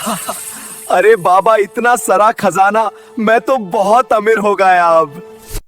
अरे बाबा, इतना सारा खजाना, मैं तो बहुत अमीर हो गया अब।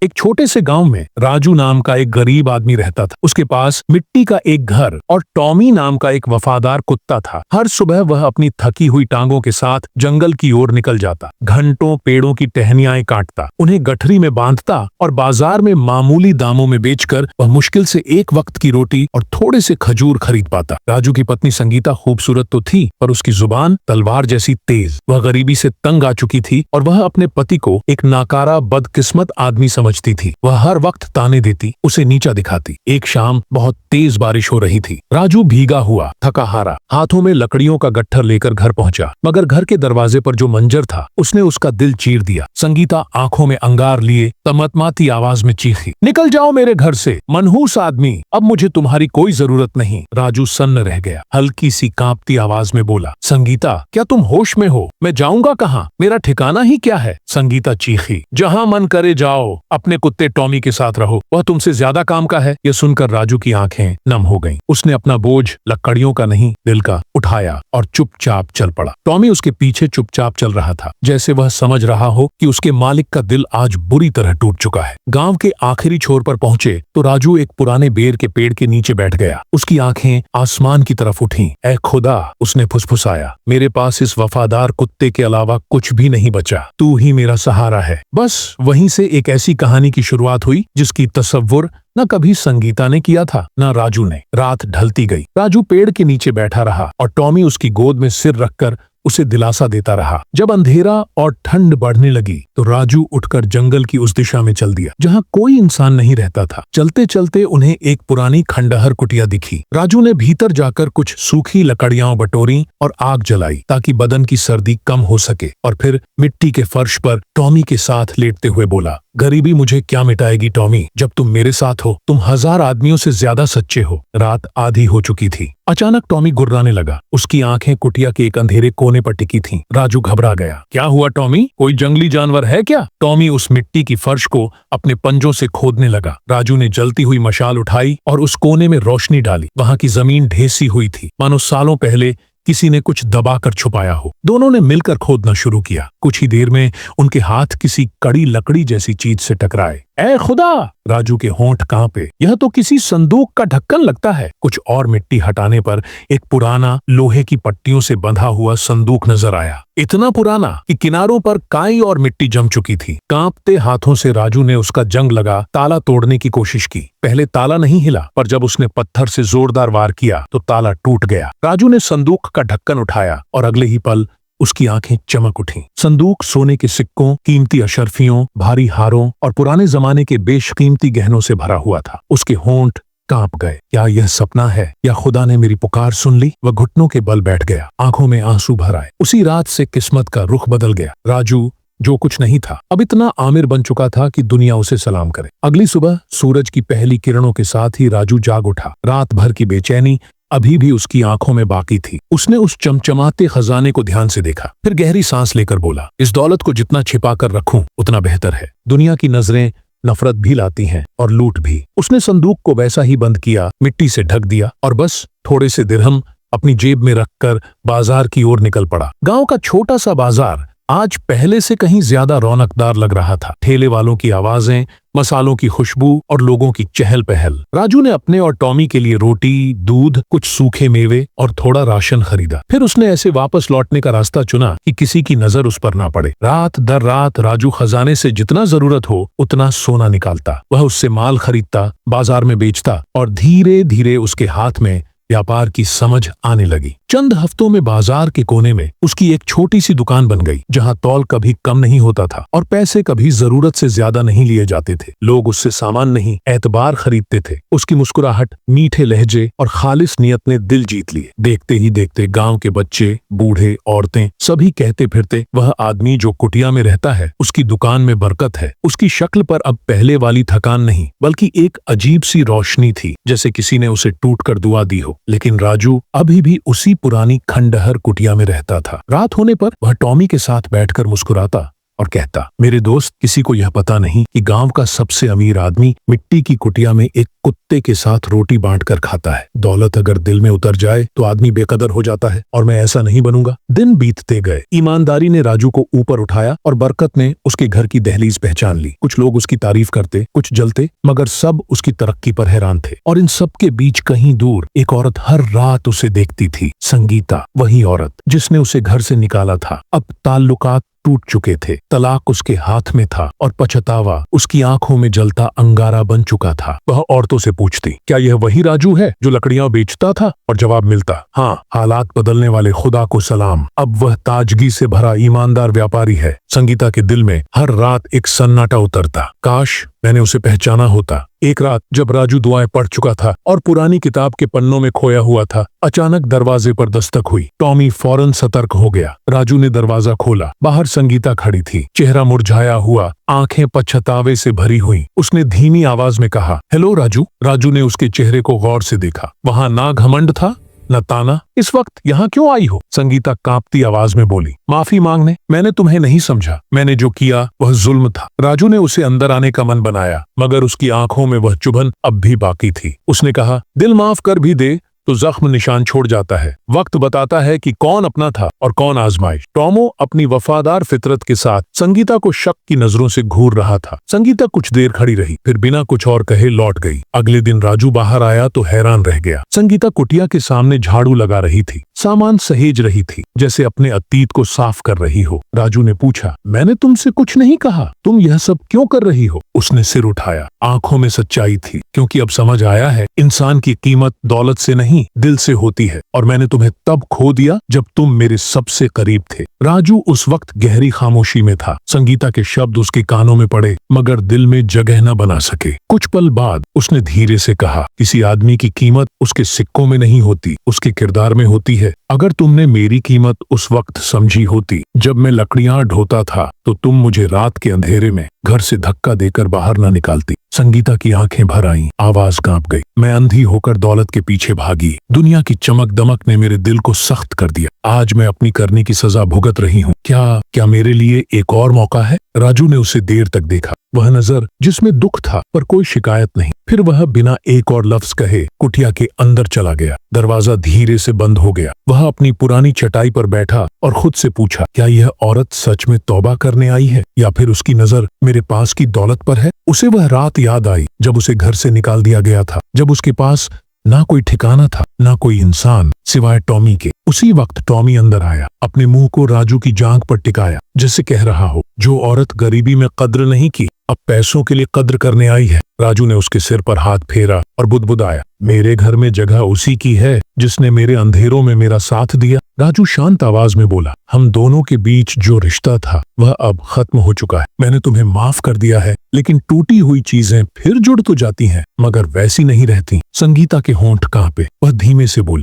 एक छोटे से गांव में राजू नाम का एक गरीब आदमी रहता था। उसके पास मिट्टी का एक घर और टॉमी नाम का एक वफादार कुत्ता था। हर सुबह वह अपनी थकी हुई टांगों के साथ जंगल की ओर निकल जाता, घंटों पेड़ों की टहनियाएं काटता, उन्हें गठरी में बांधता और बाजार में मामूली दामों में बेचकर वह मुश्किल से एक वक्त की रोटी और थोड़े से खजूर खरीद पाता। राजू की पत्नी संगीता खूबसूरत तो थी, पर उसकी जुबान तलवार जैसी तेज। वह गरीबी से तंग आ चुकी थी और वह अपने पति को एक नाकारा बदकिस्मत आदमी समझती थी। वह हर वक्त ताने देती, उसे नीचा दिखाती। एक शाम बहुत तेज बारिश हो रही थी। राजू भीगा हुआ, थका हारा, हाथों में लकड़ियों का गट्ठर लेकर घर पहुंचा, मगर घर के दरवाजे पर जो मंजर था उसने उसका दिल चीर दिया। संगीता आंखों में अंगार लिए तमतमाती आवाज में चीखी, निकल जाओ मेरे घर से, मनहूस आदमी, अब मुझे तुम्हारी कोई जरूरत नहीं। राजू सन्न रह गया, हल्की सी कांपती आवाज में बोला, संगीता, क्या तुम होश में हो? मैं जाऊंगा कहाँ? मेरा ठिकाना ही क्या है? संगीता चीखी, जहाँ मन करे जाओ, अपने कुत्ते टॉमी के साथ रहो, वह तुमसे ज्यादा काम का है। यह सुनकर राजू की आंखें नम हो गईं। उसने अपना बोझ लकड़ियों का नहीं, दिल का उठाया और चुपचाप चल पड़ा। टॉमी उसके पीछे चुपचाप चल रहा था, जैसे वह समझ रहा हो कि उसके मालिक का दिल आज बुरी तरह टूट चुका है। गांव के आखिरी छोर पर पहुंचे तो राजू एक पुराने बेर के पेड़ के नीचे बैठ गया। उसकी आंखें आसमान की तरफ उठीं। ऐ खुदा, उसने फुसफुसाया, मेरे पास इस वफादार कुत्ते के अलावा कुछ भी नहीं बचा, तू ही मेरा सहारा है। बस वहीं से एक ऐसी कहानी की शुरुआत हुई जिसकी तसव्वुर न कभी संगीता ने किया था, न राजू ने। रात ढलती गई। राजू पेड़ के नीचे बैठा रहा और टॉमी उसकी गोद में सिर रखकर उसे दिलासा देता रहा। जब अंधेरा और ठंड बढ़ने लगी तो राजू उठकर जंगल की उस दिशा में चल दिया जहां कोई इंसान नहीं रहता था। चलते चलते उन्हें एक पुरानी खंडहर कुटिया दिखी। राजू ने भीतर जाकर कुछ सूखी लकड़ियां बटोरी और आग जलाई ताकि बदन की सर्दी कम हो सके, और फिर मिट्टी के फर्श पर टॉमी के साथ लेटते हुए बोला, गरीबी मुझे क्या मिटाएगी टॉमी, जब तुम मेरे साथ हो। तुम 1000 आदमियों से ज्यादा सच्चे हो। रात आधी हो चुकी थी। अचानक टॉमी गुर्राने लगा। उसकी आंखें कुटिया के एक अंधेरे कोने पर टिकी थीं। राजू घबरा गया। क्या हुआ टॉमी, कोई जंगली जानवर है क्या? टॉमी उस मिट्टी की फर्श को अपने पंजों से खोदने लगा। राजू ने जलती हुई मशाल उठाई और उस कोने में रोशनी डाली। वहां की जमीन ढेसी हुई थी, मानो सालों पहले किसी ने कुछ दबाकर छुपाया हो। दोनों ने मिलकर खोदना शुरू किया। कुछ ही देर में उनके हाथ किसी कड़ी लकड़ी जैसी चीज से टकराए। ऐ खुदा, राजू के होंठ कांपे, यह तो किसी संदूक का ढक्कन लगता है। कुछ और मिट्टी हटाने पर एक पुराना लोहे की पट्टियों से बंधा हुआ संदूक नजर आया, इतना पुराना कि किनारों पर काई और मिट्टी जम चुकी थी। कांपते हाथों से राजू ने उसका जंग लगा ताला तोड़ने की कोशिश की। पहले ताला नहीं हिला, पर जब उसने पत्थर से जोरदार वार किया तो ताला टूट गया। राजू ने संदूक का ढक्कन उठाया और अगले ही पल उसकी आंखें चमक उठीं। संदूक सोने के सिक्कों, कीमती अशर्फियों, भारी हारों और पुराने जमाने के बेशकीमती गहनों से भरा हुआ था। उसके होंठ कांप गए। क्या यह सपना है या खुदा ने मेरी पुकार सुन ली? वह घुटनों के बल बैठ गया, आंखों में आंसू भर आए। उसी रात से किस्मत का रुख बदल गया। राजू जो कुछ नहीं था अब इतना आमिर बन चुका था कि दुनिया उसे सलाम करे। अगली सुबह सूरज की पहली किरणों के साथ ही राजू जाग उठा। रात भर की बेचैनी अभी भी उसकी आंखों में बाकी थी। उसने उस चमचमाते खजाने को ध्यान से देखा, फिर गहरी सांस लेकर बोला, इस दौलत को जितना छिपा कर रखूं उतना बेहतर है। दुनिया की नजरें नफरत भी लाती हैं और लूट भी। उसने संदूक को वैसा ही बंद किया, मिट्टी से ढक दिया और बस थोड़े से दिरहम अपनी जेब में रखकर बाजार की ओर निकल पड़ा। गांव का छोटा सा बाजार आज पहले से कहीं ज्यादा रौनकदार लग रहा था। ठेले वालों की आवाजें, मसालों की खुशबू और लोगों की चहल पहल। राजू ने अपने और टॉमी के लिए रोटी, दूध, कुछ सूखे मेवे और थोड़ा राशन खरीदा। फिर उसने ऐसे वापस लौटने का रास्ता चुना कि किसी की नजर उस पर ना पड़े। रात दर रात राजू खजाने से जितना जरूरत हो उतना सोना निकालता। वह उससे माल खरीदता, बाजार में बेचता और धीरे धीरे उसके हाथ में व्यापार की समझ आने लगी। चंद हफ्तों में बाजार के कोने में उसकी एक छोटी सी दुकान बन गई, जहां तौल कभी कम नहीं होता था और पैसे कभी जरूरत से ज्यादा नहीं लिए जाते थे। लोग उससे सामान नहीं, एतबार खरीदते थे। उसकी मुस्कुराहट, मीठे लहजे और खालिस नियत ने दिल जीत लिए। देखते ही देखते गांव के बच्चे, बूढ़े, औरतें सभी कहते फिरते, वह आदमी जो कुटिया में रहता है उसकी दुकान में बरकत है। उसकी शक्ल पर अब पहले वाली थकान नहीं, बल्कि एक अजीब सी रोशनी थी, जैसे किसी ने उसे टूट कर दुआ दी हो। लेकिन राजू अभी भी उसी पुरानी खंडहर कुटिया में रहता था। रात होने पर वह टॉमी के साथ बैठकर मुस्कुराता और कहता, मेरे दोस्त, किसी को यह पता नहीं कि गांव का सबसे अमीर आदमी मिट्टी की कुटिया में एक कुत्ते के साथ रोटी बांटकर खाता है। दौलत अगर दिल में उतर जाए तो आदमी बेकदर हो जाता है, और मैं ऐसा नहीं बनूंगा। दिन बीतते गए। ईमानदारी ने राजू को ऊपर उठाया और बरकत ने उसके घर की दहलीज पहचान ली। कुछ लोग उसकी तारीफ करते, कुछ जलते, मगर सब उसकी तरक्की पर हैरान थे। और इन सब के बीच कहीं दूर एक औरत हर रात उसे देखती थी, संगीता, वही औरत जिसने उसे घर से निकाला था। अब ताल्लुकात टूट चुके थे, तलाक उसके हाथ में था और पछतावा उसकी आंखों में जलता अंगारा बन चुका था। वह औरतों से पूछती, क्या यह वही राजू है जो लकड़ियां बेचता था? और जवाब मिलता, हाँ, हालात बदलने वाले खुदा को सलाम, अब वह ताजगी से भरा ईमानदार व्यापारी है। संगीता के दिल में हर रात एक सन्नाटा उतरता, काश मैंने उसे पहचाना होता। एक रात जब राजू दुआएं पढ़ चुका था और पुरानी किताब के पन्नों में खोया हुआ था, अचानक दरवाजे पर दस्तक हुई। टॉमी फौरन सतर्क हो गया। राजू ने दरवाजा खोला। बाहर संगीता खड़ी थी, चेहरा मुरझाया हुआ, आंखें पछतावे से भरी हुई। उसने धीमी आवाज में कहा, हेलो राजू। राजू ने उसके चेहरे को गौर से देखा। वहां ना घमंड था, न ताना। इस वक्त यहाँ क्यों आई हो? संगीता कांपती आवाज में बोली, माफी मांगने। मैंने तुम्हें नहीं समझा। मैंने जो किया वह जुल्म था। राजू ने उसे अंदर आने का मन बनाया, मगर उसकी आंखों में वह चुभन अब भी बाकी थी। उसने कहा, दिल माफ कर भी दे तो जख्म निशान छोड़ जाता है। वक्त बताता है कि कौन अपना था और कौन आजमाइश। टॉमो अपनी वफादार फितरत के साथ संगीता को शक की नजरों से घूर रहा था। संगीता कुछ देर खड़ी रही, फिर बिना कुछ और कहे लौट गई। अगले दिन राजू बाहर आया तो हैरान रह गया। संगीता कुटिया के सामने झाड़ू लगा रही थी, सामान सहेज रही थी, जैसे अपने अतीत को साफ कर रही हो। राजू ने पूछा, मैंने तुमसे कुछ नहीं कहा, तुम यह सब क्यों कर रही हो? उसने सिर उठाया। आंखों में सच्चाई थी, क्योंकि अब समझ आया है इंसान की कीमत दौलत से नहीं दिल से होती है, और मैंने तुम्हें तब खो दिया जब तुम मेरे सबसे करीब थे। राजू उस वक्त गहरी खामोशी में था। संगीता के शब्द उसके कानों में पड़े, मगर दिल में जगह न बना सके। कुछ पल बाद उसने धीरे से कहा, किसी आदमी की कीमत उसके सिक्कों में नहीं होती, उसके किरदार में होती है। अगर तुमने मेरी कीमत उस वक्त समझी होती जब मैं लकड़ियां ढोता था, तो तुम मुझे रात के अंधेरे में घर से धक्का देकर बाहर न निकालती। संगीता की आंखें भर आईं, आवाज कांप गई। मैं अंधी होकर दौलत के पीछे भागी। दुनिया की चमक दमक ने मेरे दिल को सख्त कर दिया। आज मैं अपनी करने की सजा भुगत रही हूँ। क्या मेरे लिए एक और मौका है? राजू ने उसे देर तक देखा, वह नजर जिसमें दुख था पर कोई शिकायत नहीं। फिर वह बिना एक और लफ्ज कहे कुटिया के अंदर चला गया। दरवाजा धीरे से बंद हो गया। वह अपनी पुरानी चटाई पर बैठा और खुद से पूछा, क्या यह औरत सच में तौबा करने आई है, या फिर उसकी नजर मेरे पास की दौलत पर है? उसे वह रात याद आई जब उसे घर से निकाल दिया गया था, जब उसके पास ना कोई ठिकाना था, ना कोई इंसान सिवाय टॉमी के। उसी वक्त टॉमी अंदर आया, अपने मुंह को राजू की जांघ पर टिकाया, जैसे कह रहा हो, जो औरत गरीबी में कद्र नहीं की, अब पैसों के लिए कद्र करने आई है। राजू ने उसके सिर पर हाथ फेरा और बुदबुदाया, मेरे घर में जगह उसी की है जिसने मेरे अंधेरों में मेरा साथ दिया। राजू शांत आवाज में बोला, हम दोनों के बीच जो रिश्ता था वह अब खत्म हो चुका है। मैंने तुम्हें माफ कर दिया है, लेकिन टूटी हुई चीजें फिर जुड़ तो जाती हैं, मगर वैसी नहीं रहती। संगीता के होंठ कांपे। वह धीमे से बोली,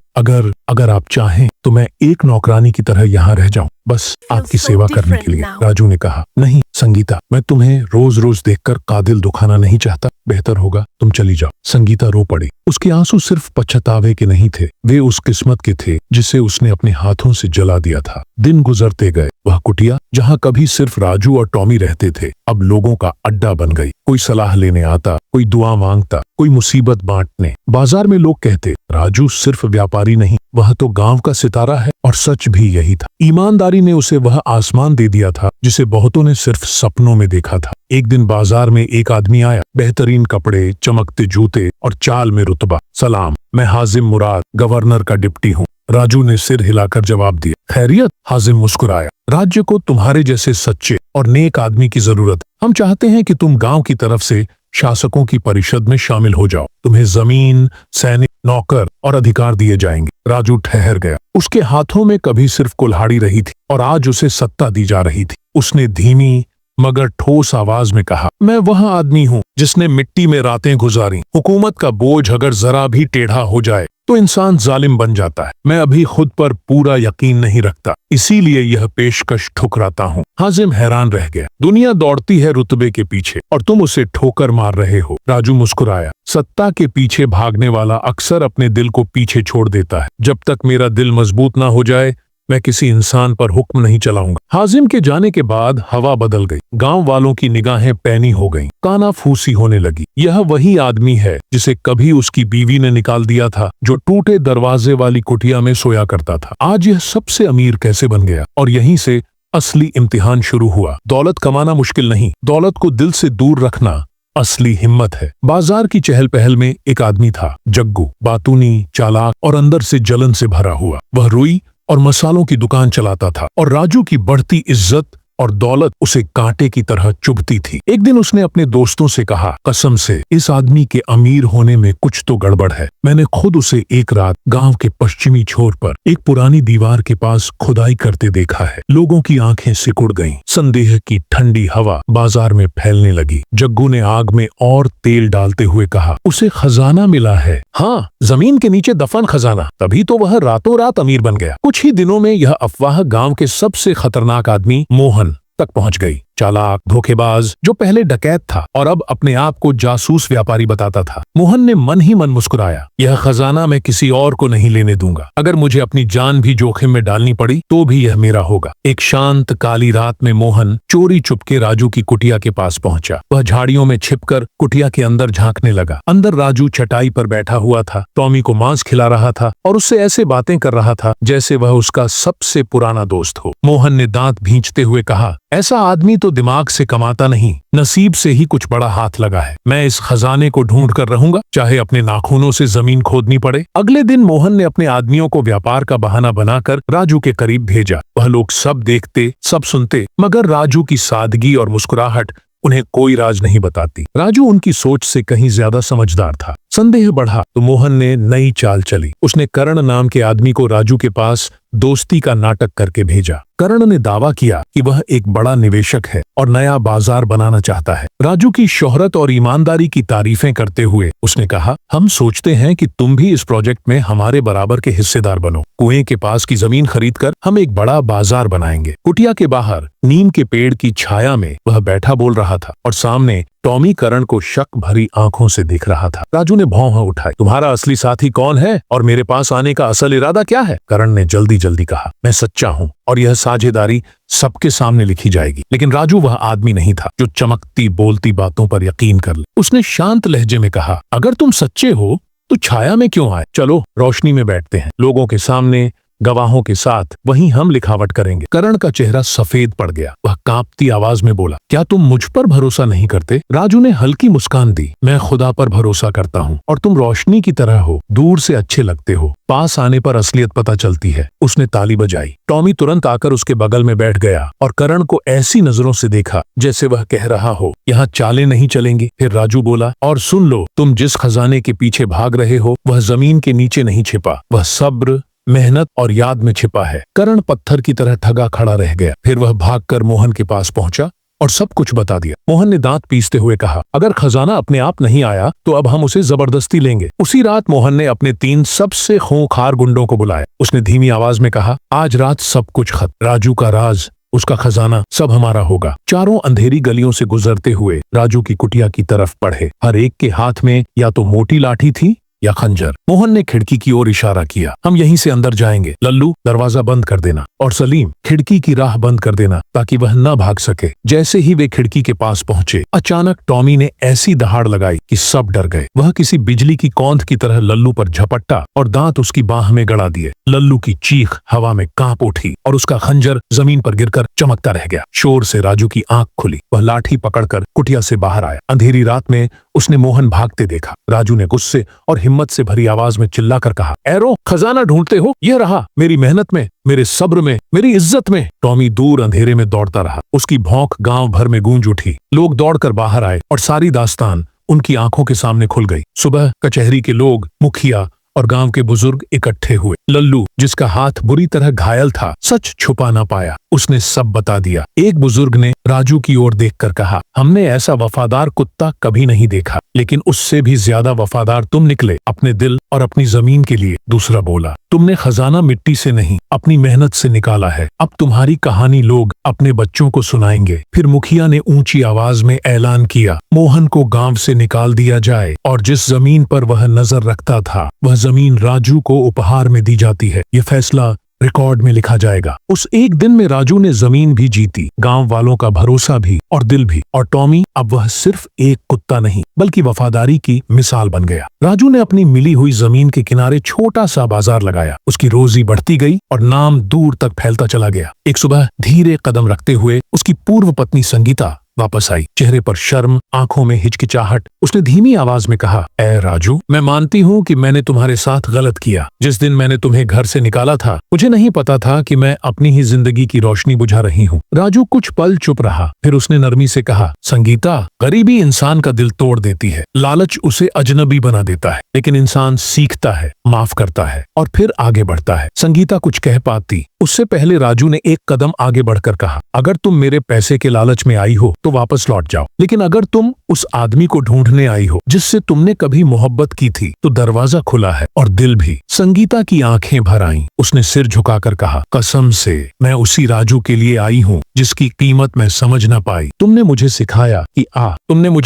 अगर आप चाहें तो मैं एक नौकरानी की तरह यहाँ रह जाऊं, बस आपकी सेवा करने के लिए। राजू ने कहा, नहीं संगीता, मैं तुम्हें रोज रोज देखकर कादिल दुखाना नहीं चाहता। बेहतर होगा तुम चली जाओ। संगीता रो पड़ी। उसके आंसू सिर्फ पछतावे के नहीं थे, वे उस किस्मत के थे जिसे उसने अपने हाथों से जला दिया था। दिन गुजरते गए। वह कुटिया जहाँ कभी सिर्फ राजू और टॉमी रहते थे, अब लोगों का अड्डा बन गई। कोई सलाह लेने आता, कोई दुआ मांगता, कोई मुसीबत बांटने। बाजार में लोग कहते, राजू सिर्फ व्यापारी नहीं, वह तो गांव का सितारा है। और सच भी यही था। ईमानदारी ने उसे वह आसमान दे दिया था जिसे बहुतों ने सिर्फ सपनों में देखा था। एक दिन बाजार में एक आदमी आया, बेहतरीन कपड़े, चमकते जूते और चाल में रुतबा। सलाम, मैं हाजिम मुराद, गवर्नर का डिप्टी हूँ। राजू ने सिर हिलाकर जवाब दिया, खैरियत? हाजिम मुस्कुराया, राज्य को तुम्हारे जैसे सच्चे और नेक आदमी की जरूरत। हम चाहते हैं कि तुम गांव की तरफ से शासकों की परिषद में शामिल हो जाओ। तुम्हें जमीन, सैनिक, नौकर और अधिकार दिए जाएंगे। राजू ठहर गया। उसके हाथों में कभी सिर्फ कुल्हाड़ी रही थी और आज उसे सत्ता दी जा रही थी। उसने धीमी मगर ठोस आवाज में कहा, मैं वह आदमी हूँ जिसने मिट्टी में रातें गुजारी। हुकूमत का बोझ अगर जरा भी टेढ़ा हो जाए तो इंसान जालिम बन जाता है। मैं अभी खुद पर पूरा यकीन नहीं रखता, इसीलिए यह पेशकश ठुकराता हूँ। हाजिम हैरान रह गया। दुनिया दौड़ती है रुतबे के पीछे और तुम उसे ठोकर मार रहे हो। राजू मुस्कुराया, सत्ता के पीछे भागने वाला अक्सर अपने दिल को पीछे छोड़ देता है। जब तक मेरा दिल मजबूत ना हो जाए मैं किसी इंसान पर हुक्म नहीं चलाऊंगा। हाजिम के जाने के बाद हवा बदल गई। गांव वालों की निगाहें पैनी हो गईं, कानाफूसी होने लगी। यह वही आदमी है जिसे कभी उसकी बीवी ने निकाल दिया था, जो टूटे दरवाजे वाली कुटिया में सोया करता था। आज यह सबसे अमीर कैसे बन गया? और यहीं से असली इम्तिहान शुरू हुआ। दौलत कमाना मुश्किल नहीं, दौलत को दिल से दूर रखना असली हिम्मत है। बाजार की चहल पहल में एक आदमी था, जग्गू। बातूनी, चालाक और अंदर से जलन से भरा हुआ। वह रुई और मसालों की दुकान चलाता था और राजू की बढ़ती इज्जत और दौलत उसे कांटे की तरह चुभती थी। एक दिन उसने अपने दोस्तों से कहा, कसम से इस आदमी के अमीर होने में कुछ तो गड़बड़ है। मैंने खुद उसे एक रात गांव के पश्चिमी छोर पर एक पुरानी दीवार के पास खुदाई करते देखा है। लोगों की आंखें सिकुड़ गईं। संदेह की ठंडी हवा बाजार में फैलने लगी। जग्गू ने आग में और तेल डालते हुए कहा, उसे खजाना मिला है। हाँ, जमीन के नीचे दफन खजाना। तभी तो वह रातों रात अमीर बन गया। कुछ ही दिनों में यह अफवाह गांव के सबसे खतरनाक आदमी मोहन तक पहुंच गई। चालाक, धोखेबाज, जो पहले डकैत था और अब अपने आप को जासूस व्यापारी बताता था। मोहन ने मन ही मन मुस्कुराया, यह खजाना मैं किसी और को नहीं लेने दूंगा। अगर मुझे अपनी जान भी जोखिम में डालनी पड़ी तो भी यह मेरा होगा। एक शांत काली रात में मोहन चोरी चुपके राजू की कुटिया के पास पहुंचा। वह झाड़ियों में छिपकर कुटिया के अंदर झांकने लगा। अंदर राजू चटाई पर बैठा हुआ था, टॉमी को मांस खिला रहा था और उससे ऐसे बातें कर रहा था जैसे वह उसका सबसे पुराना दोस्त हो। मोहन ने दांत भींचते हुए कहा, ऐसा आदमी तो दिमाग से कमाता नहीं, नसीब से ही कुछ बड़ा हाथ लगा है। मैं इस खजाने को ढूंढ कर रहूंगा, चाहे अपने नाखूनों से जमीन खोदनी पड़े। अगले दिन मोहन ने अपने आदमियों को व्यापार का बहाना बनाकर राजू के करीब भेजा। वह लोग सब देखते, सब सुनते, मगर राजू की सादगी और मुस्कुराहट उन्हें कोई राज नहीं बताती। राजू उनकी सोच से कहीं ज्यादा समझदार था। संदेह बढ़ा तो मोहन ने नई चाल चली। उसने करण नाम के आदमी को राजू के पास दोस्ती का नाटक करके भेजा। करण ने दावा किया कि वह एक बड़ा निवेशक है और नया बाजार बनाना चाहता है। राजू की शोहरत और ईमानदारी की तारीफें करते हुए उसने कहा, हम सोचते हैं कि तुम भी इस प्रोजेक्ट में हमारे बराबर के हिस्सेदार बनो। कुएं के पास की जमीन खरीदकर हम एक बड़ा बाजार बनाएंगे। कुटिया के बाहर नीम के पेड़ की छाया में वह बैठा बोल रहा था और सामने टॉमी करण को शक भरी आंखों से देख रहा था। राजू ने भौं उठाई, तुम्हारा असली साथी कौन है और मेरे पास आने का असल इरादा क्या है? करण ने जल्दी जल्दी कहा, मैं सच्चा हूँ और यह साझेदारी सबके सामने लिखी जाएगी। लेकिन राजू वह आदमी नहीं था जो चमकती बोलती बातों पर यकीन कर ले। उसने शांत लहजे में कहा, अगर तुम सच्चे हो तो छाया में क्यों आए? चलो रोशनी में बैठते हैं, लोगों के सामने, गवाहों के साथ, वहीं हम लिखावट करेंगे। करण का चेहरा सफेद पड़ गया। वह कांपती आवाज में बोला, क्या तुम मुझ पर भरोसा नहीं करते? राजू ने हल्की मुस्कान दी, मैं खुदा पर भरोसा करता हूँ और तुम रोशनी की तरह हो, दूर से अच्छे लगते हो, पास आने पर असलियत पता चलती है। उसने ताली बजाई। टॉमी तुरंत आकर उसके बगल में बैठ गया और करण को ऐसी नजरों से देखा जैसे वह कह रहा हो, यहाँ चालें नहीं चलेंगी। फिर राजू बोला, और सुन लो, तुम जिस खजाने के पीछे भाग रहे हो वह जमीन के नीचे नहीं छिपा, वह सब्र, मेहनत और याद में छिपा है। करण पत्थर की तरह ठगा खड़ा रह गया। फिर वह भागकर मोहन के पास पहुंचा और सब कुछ बता दिया। मोहन ने दांत पीसते हुए कहा, अगर खजाना अपने आप नहीं आया तो अब हम उसे जबरदस्ती लेंगे। उसी रात मोहन ने अपने 3 सबसे खूंखार गुंडों को बुलाया। उसने धीमी आवाज में कहा, आज रात सब कुछ खत्म। राजू का राज, उसका खजाना, सब हमारा होगा। चारों अंधेरी गलियों से गुजरते हुए राजू की कुटिया की तरफ बढ़े। हर एक के हाथ में या तो मोटी लाठी थी या खंजर। मोहन ने खिड़की की ओर इशारा किया, हम यहीं से अंदर जाएंगे। लल्लू, दरवाजा बंद कर देना, और सलीम, खिड़की की राह बंद कर देना ताकि वह न भाग सके। जैसे ही वे खिड़की के पास पहुंचे, अचानक टॉमी ने ऐसी दहाड़ लगाई कि सब डर गए। वह किसी बिजली की कौंध की तरह लल्लू पर झपट्टा और दांत उसकी बाह में गड़ा दिए। लल्लू की चीख हवा में कांप उठी और उसका खंजर जमीन पर गिरकर चमकता रह गया। शोर से राजू की आंख खुली। वह लाठी पकड़कर कुटिया से बाहर आया। अंधेरी रात में उसने मोहन भागते देखा। राजू ने गुस्से और हिम्मत से भरी आवाज में चिल्लाकर कहा, एरो, खजाना ढूंढते हो? यह रहा, मेरी मेहनत में, मेरे सब्र में, मेरी इज्जत में। टॉमी दूर अंधेरे में दौड़ता रहा। उसकी भौंक गांव भर में गूंज उठी। लोग दौड़कर बाहर आए और सारी दास्तान उनकी आंखों के सामने खुल गई। सुबह कचहरी के लोग, मुखिया और गांव के बुजुर्ग इकट्ठे हुए। लल्लू, जिसका हाथ बुरी तरह घायल था, सच छुपा ना पाया। उसने सब बता दिया। एक बुजुर्ग ने राजू की ओर देखकर कहा, हमने ऐसा वफादार कुत्ता कभी नहीं देखा, लेकिन उससे भी ज्यादा वफादार तुम निकले, अपने दिल और अपनी जमीन के लिए। दूसरा बोला, तुमने खजाना मिट्टी से नहीं, अपनी मेहनत से निकाला है। अब तुम्हारी कहानी लोग अपने बच्चों को सुनाएंगे। फिर मुखिया ने ऊंची आवाज में ऐलान किया, मोहन को गांव से निकाल दिया जाए और जिस जमीन पर वह नजर रखता था वह जमीन राजू को उपहार में दी जाती है। ये फैसला रिकॉर्ड में लिखा जाएगा। उस एक दिन में राजू ने जमीन भी जीती, गांव वालों का भरोसा भी और दिल भी। और टॉमी अब वह सिर्फ एक कुत्ता नहीं बल्कि वफादारी की मिसाल बन गया। राजू ने अपनी मिली हुई जमीन के किनारे छोटा सा बाजार लगाया। उसकी रोजी बढ़ती गई और नाम दूर तक फैलता चला गया। एक सुबह धीरे कदम रखते हुए उसकी पूर्व पत्नी संगीता वापस आई, चेहरे पर शर्म, आंखों में हिचकिचाहट। उसने धीमी आवाज में कहा, ए राजू, मैं मानती हूँ कि मैंने तुम्हारे साथ गलत किया। जिस दिन मैंने तुम्हें घर से निकाला था, मुझे नहीं पता था कि मैं अपनी ही जिंदगी की रोशनी बुझा रही हूँ। राजू कुछ पल चुप रहा, फिर उसने नरमी से कहा, संगीता, गरीबी इंसान का दिल तोड़ देती है, लालच उसे अजनबी बना देता है, लेकिन इंसान सीखता है, माफ करता है और फिर आगे बढ़ता है। संगीता कुछ कह पाती, उससे पहले राजू ने एक कदम आगे बढ़कर कहा, अगर तुम मेरे पैसे के लालच में आई हो तो वापस लौट जाओ, लेकिन अगर तुम उस आदमी को ढूंढने आई हो जिससे तुमने कभी मोहब्बत की थी तो दरवाजा खुला है और दिल भी। संगीता की आंखें भर आईं। उसने सिर झुकाकर कहा, कसम से मैं उसी राजू के लिए आई हूँ जिसकी कीमत मैं समझ न पाई। तुमने मुझे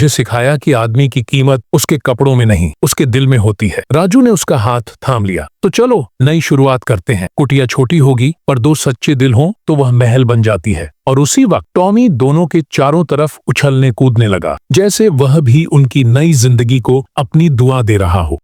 सिखाया कि आदमी की कीमत उसके कपड़ों में नहीं उसके दिल में होती है। राजू ने उसका हाथ थाम लिया। तो चलो नई शुरुआत करते हैं। कुटिया छोटी होगी पर दो सच्चे दिल हों तो वह महल बन जाती है। और उसी वक्त टॉमी दोनों के चारों तरफ उछलने कूदने लगा, जैसे वह भी उनकी नई जिंदगी को अपनी दुआ दे रहा हो।